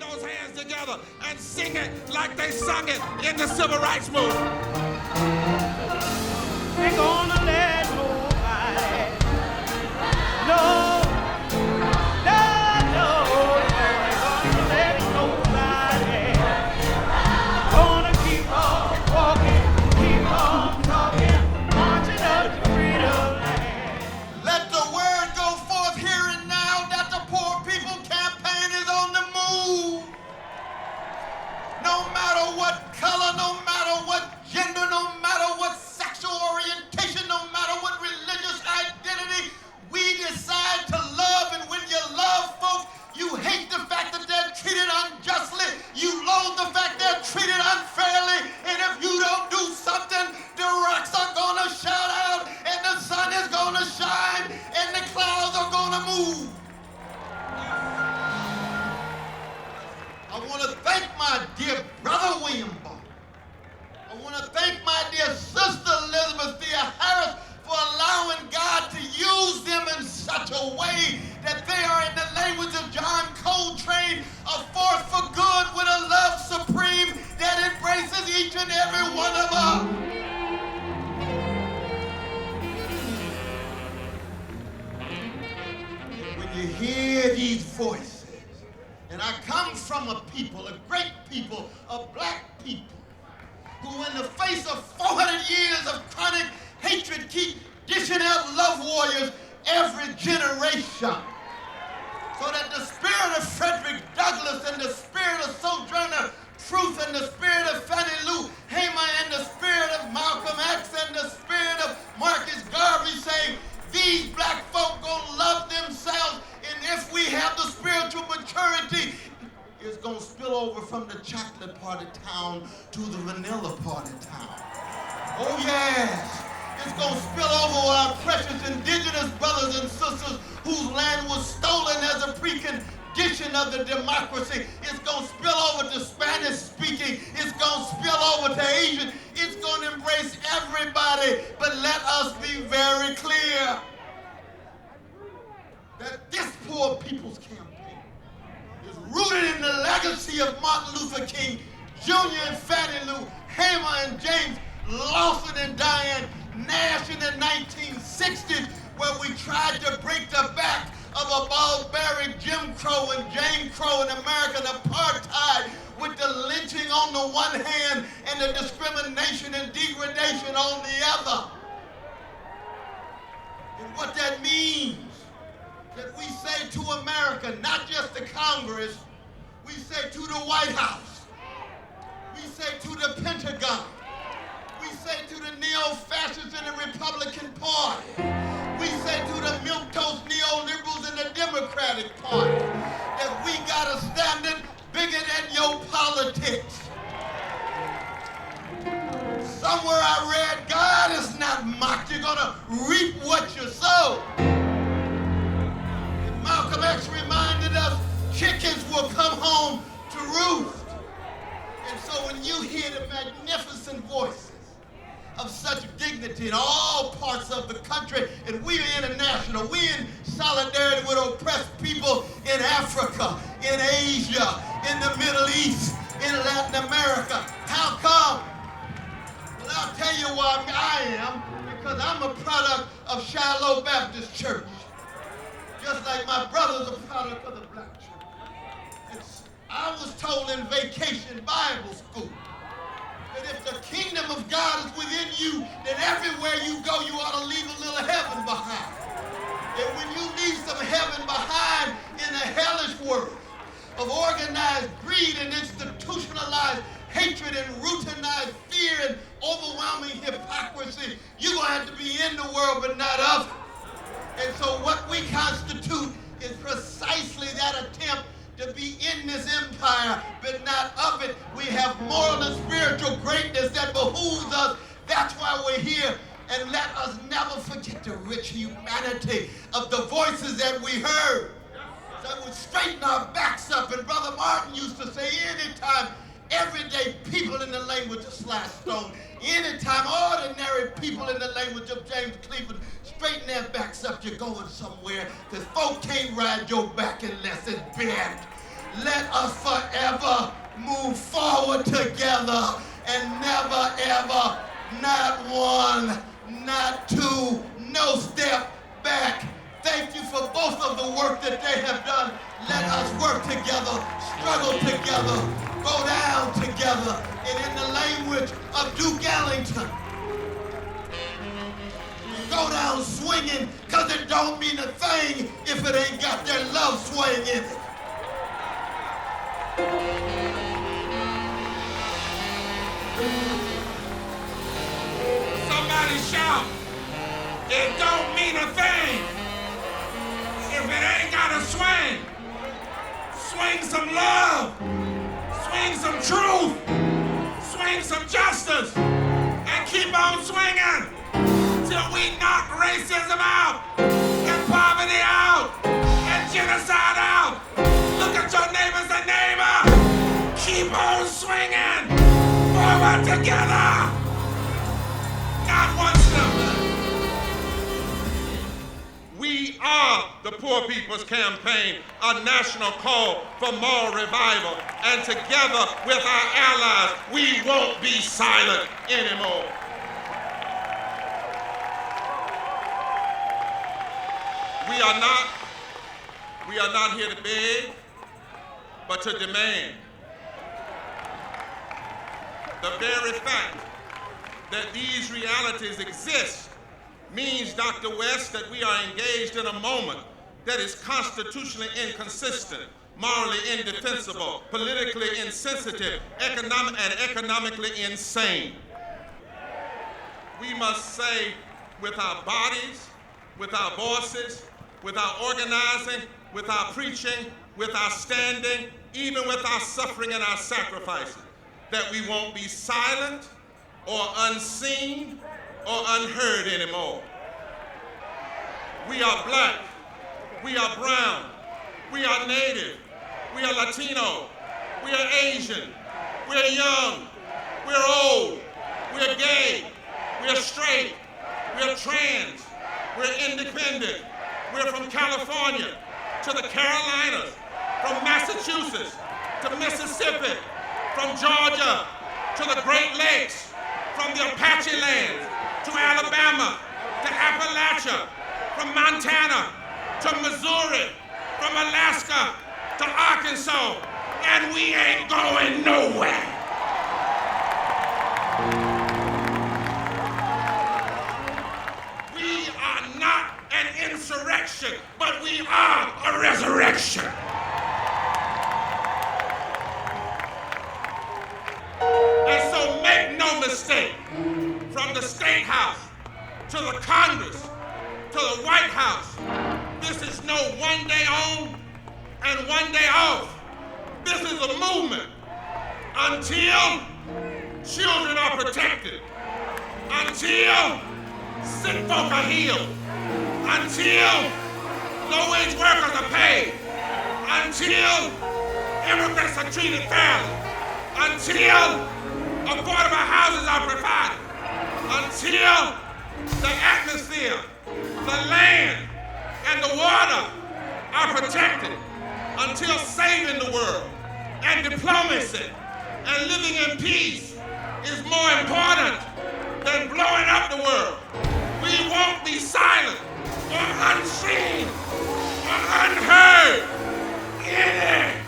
those hands together and sing it like they sung it in the Civil Rights Movement. Ain't gonna let nobody, no, ain't gonna let nobody, gonna keep on walking, keep on talking, marching up to freedom land. Let the word go forth here and now that the Poor People Campaign is on the move. No matter what color, no matter what gender, no matter what sexual orientation, no matter what religious identity, we decide to love. And when you love folk, you hate the fact that they're treated unjustly. You loathe the fact they're treated unfairly. And if you don't do something, the rocks are gonna shout out, and the sun is gonna shine, and the clouds are gonna move. I want to thank my dear brother William Barber. I want to thank my dear sister Elizabeth Thea Harris for allowing God to use them in such a way that they are, in the language of John Coltrane, a force for good with a love supreme that embraces each and every one of us. When you hear these voices, and I come from a people, a great people, a black people, who in the face of 400 years of chronic hatred keep dishing out love warriors every generation. So that the spirit of Frederick Douglass and the spirit of Sojourner Truth and the spirit of Fannie Lou Hamer and the spirit of Malcolm X and the spirit of Marcus Garvey say, these black folk gonna love themselves, and if we have the spiritual maturity, it's gonna spill over from the chocolate part of town to the vanilla part of town. Oh yes, it's gonna spill over with our precious indigenous brothers and sisters whose land was stolen as a precondition of the democracy. It's gonna spill over to Spanish speaking. It's gonna spill over to Asian. It's gonna embrace everybody. But let us be very clear that this Poor People's Campaign is rooted in the legacy of Martin Luther King Jr. and Fannie Lou Hamer and James Lawson and Diane Nash in the 1960s, where we tried to break the back of a barbaric Jim Crow and Jane Crow and American apartheid, with the lynching on the one hand and the discrimination and degradation on the other. And what that means, that we say to America, not just the Congress, we say to the White House, we say to the Pentagon, we say to the neo-fascists in the Republican Party, we say to the milquetoast neoliberals in the Democratic Party, that we got a standard bigger than your politics. Somewhere I read, God is not mocked. You're gonna reap what you sow. And Malcolm X reminded us, chickens will come home to roost. And so when you hear the magnificent voices of such dignity in all parts of the country, and we are international, we in solidarity with oppressed people in Africa, in Asia, in the Middle East, in Latin America. How come? Well, I'll tell you why I am, because I'm a product of Shiloh Baptist Church, just like my brother's a product of the black church. I was told in Vacation Bible School that if the kingdom of God is within you, then everywhere you go, you ought to leave a little heaven behind. And when you leave some heaven behind in a hellish world of organized greed and institutionalized hatred and routinized fear and overwhelming hypocrisy, you're going to have to be in the world but not of it. And so what we constitute is precisely that attempt to be in this empire, but not of it. We have moral and spiritual greatness that behooves us. That's why we're here. And let us never forget the rich humanity of the voices that we heard. That would straighten our backs up. And Brother Martin used to say, anytime everyday people in the language of Sly Stone, anytime ordinary people in the language of James Cleveland straighten their backs up, you're going somewhere, because folk can't ride your back unless it's bent. let us forever move forward together and never ever, not one, not two, no step back. Thank you for both of the work that they have done. Let us work together, struggle together, go down together. And in the language of Duke Ellington, go down swinging, because it don't mean a thing if it ain't got their love swing in it. Somebody shout, it don't mean a thing if it ain't got a swing. Swing some love, swing some truth, swing some justice, and keep on swinging till we knock racism out, and poverty out, and genocide out. Look at your neighbors and neighbor. Keep on swinging forward together. Not one step back. We are the Poor People's Campaign, a national call for moral revival. And together with our allies, we won't be silent anymore. We are not here to beg, but to demand. The very fact that these realities exist means, Dr. West, that we are engaged in a moment that is constitutionally inconsistent, morally indefensible, politically insensitive, economically insane. We must say with our bodies, with our voices, with our organizing, with our preaching, with our standing, even with our suffering and our sacrifices, that we won't be silent or unseen or unheard anymore. We are black, we are brown, we are native, we are Latino, we are Asian, we are young, we are old, we are gay, we are straight, we are trans, we are independent, we are from California to the Carolinas, from Massachusetts to Mississippi, from Georgia to the Great Lakes, from the Apache lands to Alabama to Appalachia, from Montana to Missouri, from Alaska to Arkansas, and we ain't going nowhere. We are not an insurrection, but we are a resurrection. And so make no mistake, from the State House to the Congress to the White House, this is no one day on and one day off. This is a movement until children are protected, until sick folk are healed, until low-wage workers are paid, until immigrants are treated fairly, until affordable houses are provided, until the atmosphere, the land, and the water are protected, until saving the world and diplomacy and living in peace is more important than blowing up the world. We won't be silent or unseen or unheard any